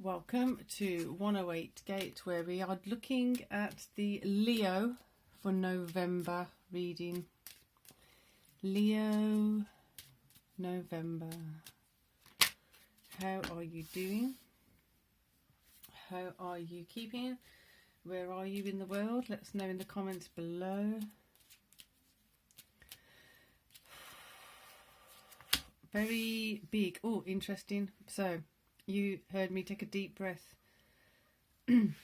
Welcome to 108 Gate, where we are looking at the Leo for November reading. Leo, November. How are you doing? How are you keeping? Where are you in the world? Let us know in the comments below. Very big. Oh, interesting. So, you heard me take a deep breath. And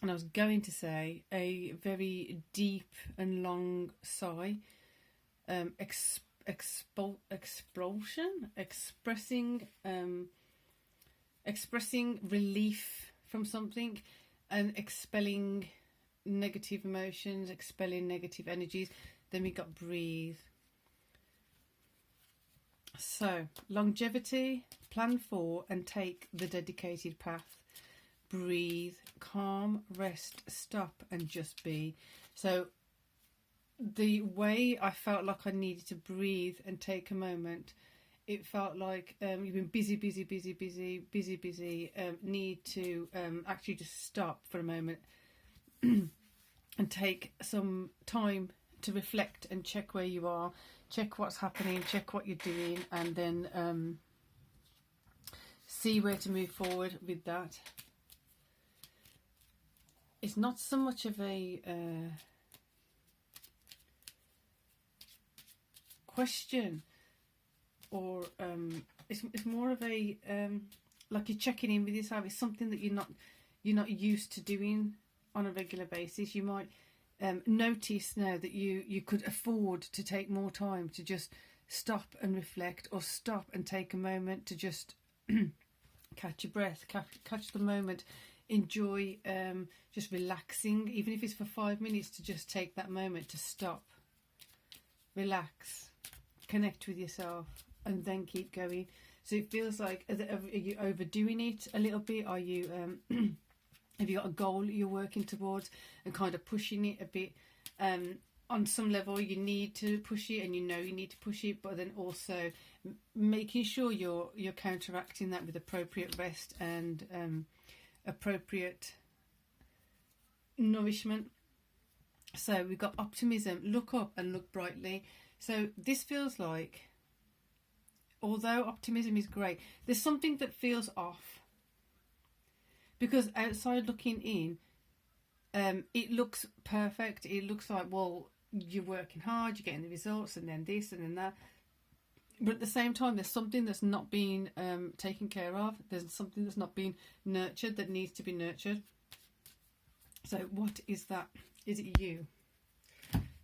I was going to say a very deep and long sigh. Expulsion, expressing relief from something, and expelling negative emotions, expelling negative energies. Then we got breathe. So, longevity, plan for and take the dedicated path. Breathe, calm, rest, stop and just be. So, the way I felt like I needed to breathe and take a moment, it felt like you've been busy, need to actually just stop for a moment and take some time to reflect and check where you are, check what's happening, check what you're doing, and then see where to move forward with that. It's not so much of a question, or it's more of a like you're checking in with yourself. It's something that you're not used to doing on a regular basis. You might notice now that you could afford to take more time to just stop and reflect, or stop and take a moment to just catch your breath, catch the moment, enjoy just relaxing, even if it's for 5 minutes, to just take that moment to stop, relax, connect with yourself, and then keep going. So it feels like, are you overdoing it a little bit? Are you have you got a goal you're working towards and kind of pushing it a bit? On some level you need to push it, and you know you need to push it, but then also making sure you're counteracting that with appropriate rest and appropriate nourishment. So we've got optimism, look up and look brightly. So this feels like, although optimism is great, there's something that feels off. Because outside looking in, it looks perfect. It looks like, well, you're working hard, you're getting the results, and then this and then that. But at the same time, there's something that's not being taken care of. There's something that's not being nurtured that needs to be nurtured. So what is that? Is it you?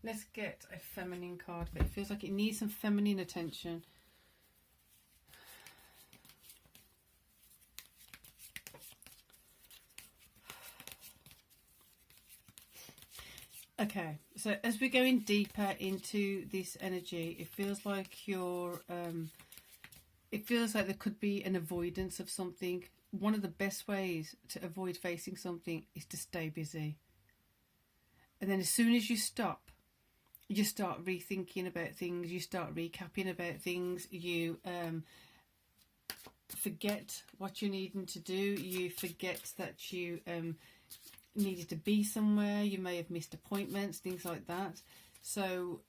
Let's get a feminine card, but it feels like it needs some feminine attention. Okay, so as we're going deeper into this energy, it feels like it feels like there could be an avoidance of something. One of the best ways to avoid facing something is to stay busy. And then as soon as you stop, you start rethinking about things, you start recapping about things, you forget what you're needing to do, you forget that you needed to be somewhere, you may have missed appointments, things like that. So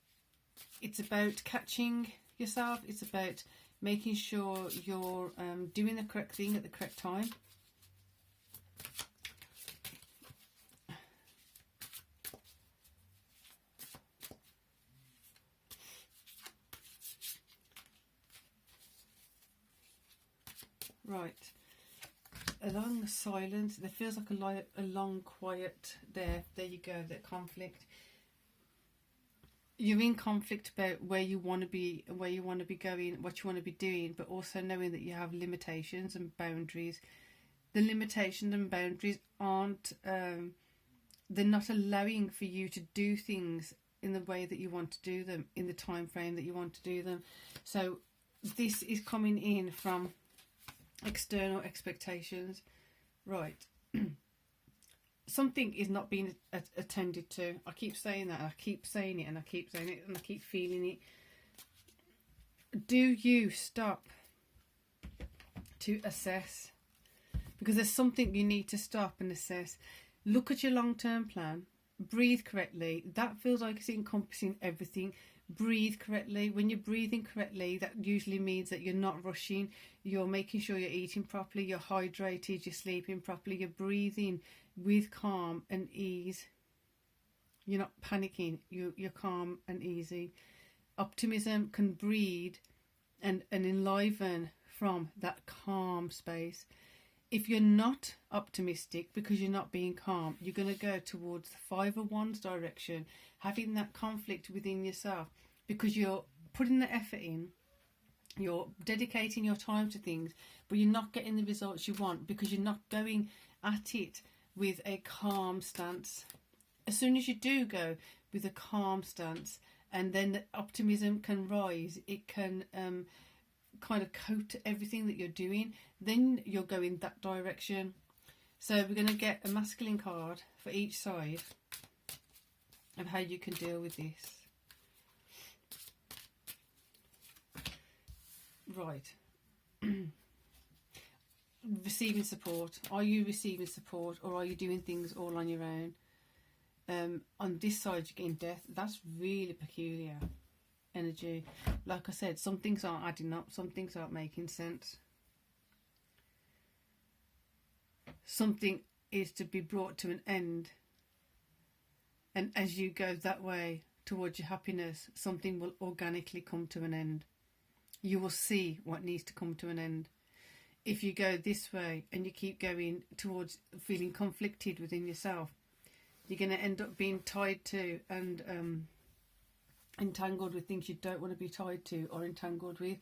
it's about catching yourself, it's about making sure you're doing the correct thing at the correct time. Right. A long silence. There feels like a long quiet there. There you go, that conflict. You're in conflict about where you want to be, where you want to be going, what you want to be doing, but also knowing that you have limitations and boundaries. The limitations and boundaries aren't, they're not allowing for you to do things in the way that you want to do them, in the time frame that you want to do them. So this is coming in from external expectations. Right. Something is not being attended to. I keep saying that, and I keep saying it, and I keep saying it, and I keep feeling it. Do you stop to assess? because there's something you need to stop and assess. Look at your long-term plan. Breathe correctly. That feels like it's encompassing everything. Breathe correctly. When you're breathing correctly, that usually means that you're not rushing. You're making sure you're eating properly, you're hydrated, you're sleeping properly, you're breathing with calm and ease. You're not panicking. You're calm and easy. Optimism can breed and enliven from that calm space. If you're not optimistic because you're not being calm, you're going to go towards the Five of Wands direction, having that conflict within yourself because you're putting the effort in, you're dedicating your time to things, but you're not getting the results you want because you're not going at it with a calm stance. As soon as you do go with a calm stance, and then the optimism can rise, it can kind of coat everything that you're doing, then you'll go in that direction. So we're going to get a masculine card for each side of how you can deal with this. Right. Receiving support. Are you receiving support, or are you doing things all on your own? On this side you're getting death. That's really peculiar energy. Like I said, some things aren't adding up, some things aren't making sense. Something is to be brought to an end, and as you go that way towards your happiness, something will organically come to an end. You will see what needs to come to an end. If you go this way and you keep going towards feeling conflicted within yourself, you're going to end up being tied to and entangled with things you don't want to be tied to or entangled with.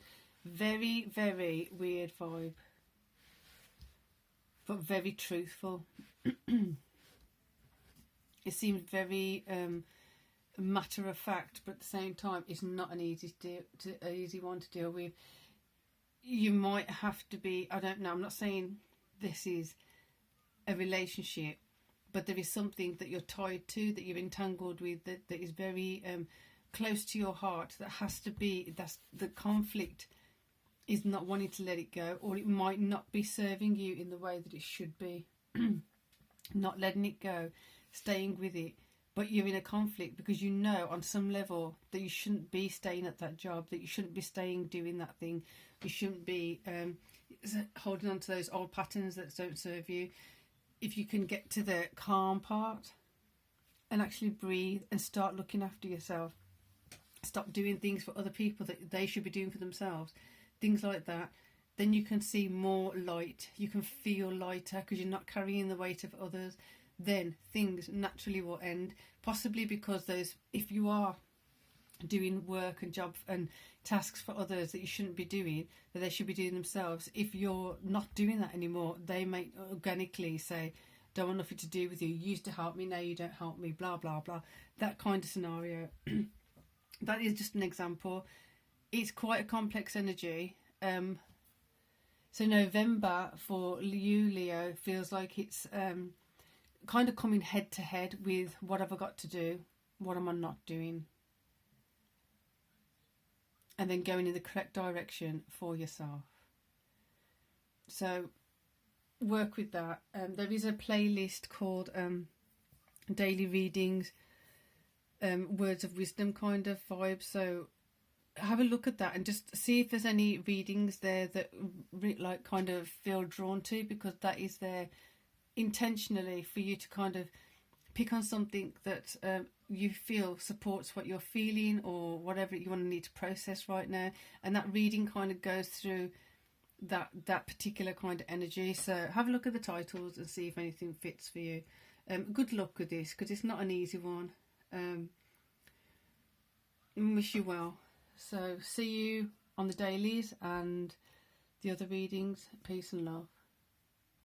Very, very weird vibe, but very truthful. It seems very matter of fact, but at the same time it's not an easy one to deal with. You might have to be, I don't know, I'm not saying this is a relationship, but there is something that you're tied to, that you're entangled with, that is very close to your heart, that has to be, that's the conflict is not wanting to let it go, or it might not be serving you in the way that it should be. Not letting it go, staying with it, but you're in a conflict because you know on some level that you shouldn't be staying at that job, that you shouldn't be staying doing that thing, you shouldn't be holding on to those old patterns that don't serve you. If you can get to the calm part and actually breathe and start looking after yourself, stop doing things for other people that they should be doing for themselves, things like that, then you can see more light. You can feel lighter because you're not carrying the weight of others. Then things naturally will end, possibly because if you are doing work and job and tasks for others that you shouldn't be doing, that they should be doing themselves, if you're not doing that anymore, they may organically say, don't want nothing to do with you, you used to help me, now you don't help me, blah blah blah. That kind of scenario. That is just an example. It's quite a complex energy. So November for you, Leo, feels like it's kind of coming head to head with what have I got to do, what am I not doing, and then going in the correct direction for yourself. So work with that. There is a playlist called Daily Readings, Words of Wisdom kind of vibe. So have a look at that and just see if there's any readings there that like kind of feel drawn to, because that is there intentionally for you to kind of pick on something that you feel supports what you're feeling or whatever you want to need to process right now, and that reading kind of goes through that particular kind of energy. So have a look at the titles and see if anything fits for you. Good luck with this because it's not an easy one. Wish you well. So see you on the dailies and the other readings. Peace and love.